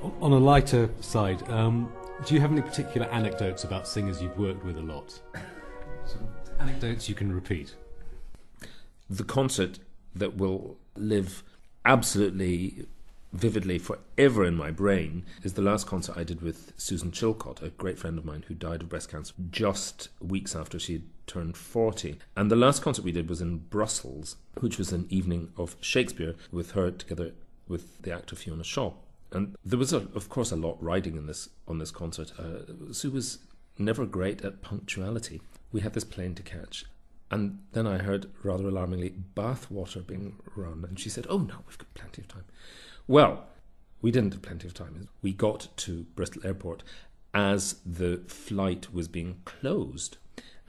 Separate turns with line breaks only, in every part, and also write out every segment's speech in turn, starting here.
On a lighter side, do you have any particular anecdotes about singers you've worked with a lot? Sort of anecdotes you can repeat.
The concert that will live absolutely vividly forever in my brain is the last concert I did with Susan Chilcott, a great friend of mine who died of breast cancer just weeks after she had turned 40. And the last concert we did was in Brussels, which was an evening of Shakespeare with her together with the actor Fiona Shaw. And there was, of course, a lot riding on this concert. Sue was never great at punctuality. We had this plane to catch. And then I heard, rather alarmingly, bath water being run. And she said, "Oh, no, we've got plenty of time." Well, we didn't have plenty of time. We got to Bristol Airport as the flight was being closed.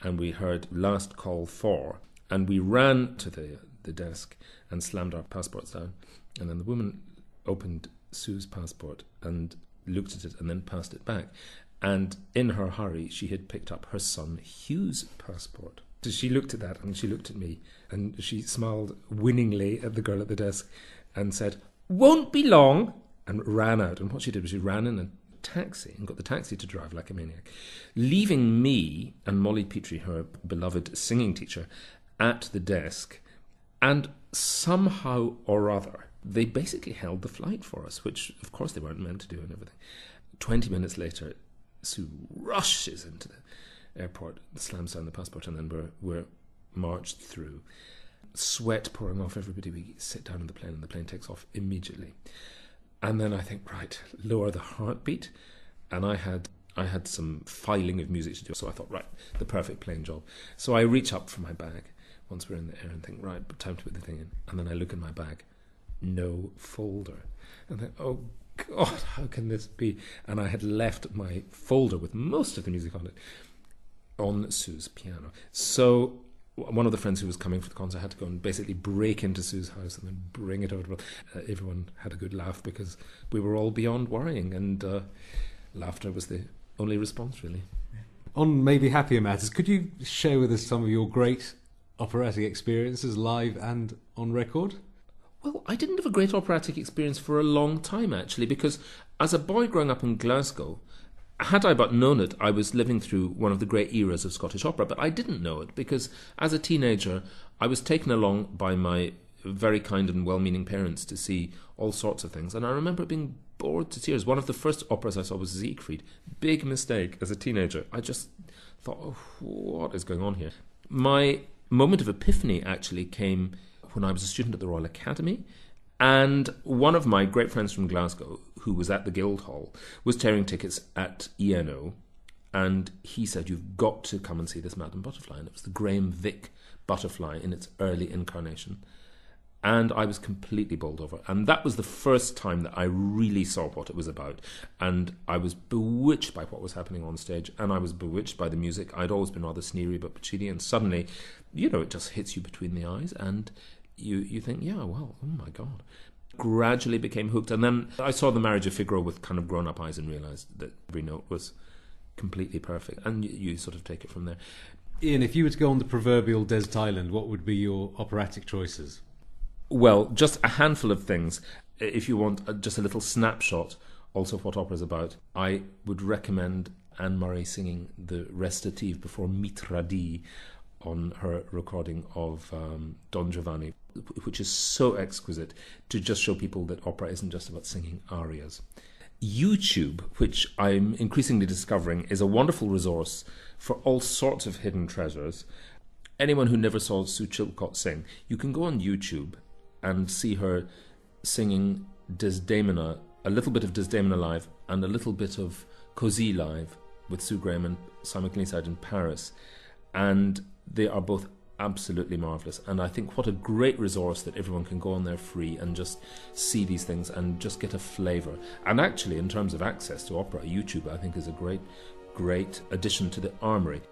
And we heard "last call for." And we ran to the desk and slammed our passports down. And then the woman opened Sue's passport and looked at it and then passed it back. And in her hurry, she had picked up her son Hugh's passport. So she looked at that and she looked at me and she smiled winningly at the girl at the desk and said, "Won't be long," and ran out. And what she did was she ran in a taxi and got the taxi to drive like a maniac, leaving me and Molly Petrie, her beloved singing teacher, at the desk. And somehow or other, they basically held the flight for us, which of course they weren't meant to do and everything. 20 minutes later, Sue rushes into the airport, slams down the passport, and then we're marched through. Sweat pouring off everybody. We sit down in the plane and the plane takes off immediately. And then I think, right, lower the heartbeat. And I had some filing of music to do, so I thought, right, the perfect plane job. So I reach up for my bag once we're in the air and think, right, time to put the thing in. And then I look in my bag, no folder. And then, oh God, how can this be? And I had left my folder with most of the music on it on Sue's piano. So one of the friends who was coming for the concert had to go and basically break into Sue's house and then bring it over. Everyone had a good laugh because we were all beyond worrying, and laughter was the only response, really.
On maybe happier matters, could you share with us some of your great operatic experiences, live and on record?
Well, I didn't have a great operatic experience for a long time, actually, because as a boy growing up in Glasgow, had I but known it, I was living through one of the great eras of Scottish opera, but I didn't know it because as a teenager, I was taken along by my very kind and well-meaning parents to see all sorts of things, and I remember being bored to tears. One of the first operas I saw was Siegfried. Big mistake as a teenager. I just thought, oh, what is going on here? My moment of epiphany actually came when I was a student at the Royal Academy, and one of my great friends from Glasgow, who was at the Guildhall, was tearing tickets at ENO, and he said, "You've got to come and see this Madame Butterfly." And it was the Graham Vick Butterfly in its early incarnation. And I was completely bowled over. And that was the first time that I really saw what it was about. And I was bewitched by what was happening on stage, and I was bewitched by the music. I'd always been rather sneery about Puccini, and suddenly, it just hits you between the eyes, and you think, yeah, well, oh my God. Gradually became hooked. And then I saw The Marriage of Figaro with kind of grown-up eyes and realised that every note was completely perfect. And you sort of take it from there.
Ian, if you were to go on the proverbial desert island, what would be your operatic choices?
Well, just a handful of things. If you want just a little snapshot also of what opera's about, I would recommend Anne Murray singing the recitative before Mitradi on her recording of Don Giovanni, which is so exquisite to just show people that opera isn't just about singing arias. YouTube, which I'm increasingly discovering, is a wonderful resource for all sorts of hidden treasures. Anyone who never saw Sue Chilcott sing, you can go on YouTube and see her singing Desdemona, a little bit of Desdemona live and a little bit of Così live with Sue Graham and Simon Cleanside in Paris. And they are both absolutely marvellous, and I think what a great resource that everyone can go on there free and just see these things and just get a flavour. And actually, in terms of access to opera, YouTube I think is a great addition to the armoury.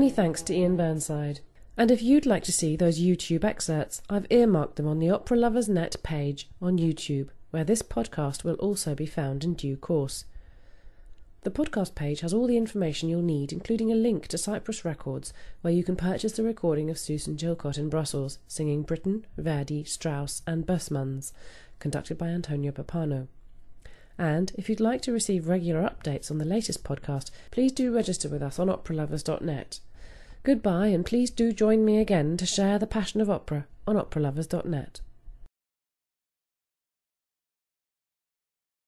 Many thanks to Iain Burnside. And if you'd like to see those YouTube excerpts, I've earmarked them on the Opera Lovers Net page on YouTube, where this podcast will also be found in due course. The podcast page has all the information you'll need, including a link to Cypres Records, where you can purchase the recording of Susan Chilcott in Brussels, singing Britten, Verdi, Strass and Boesmans, conducted by Antonio Pappano. And if you'd like to receive regular updates on the latest podcast, please do register with us on operalovers.net. Goodbye, and please do join me again to share the passion of opera on operalovers.net.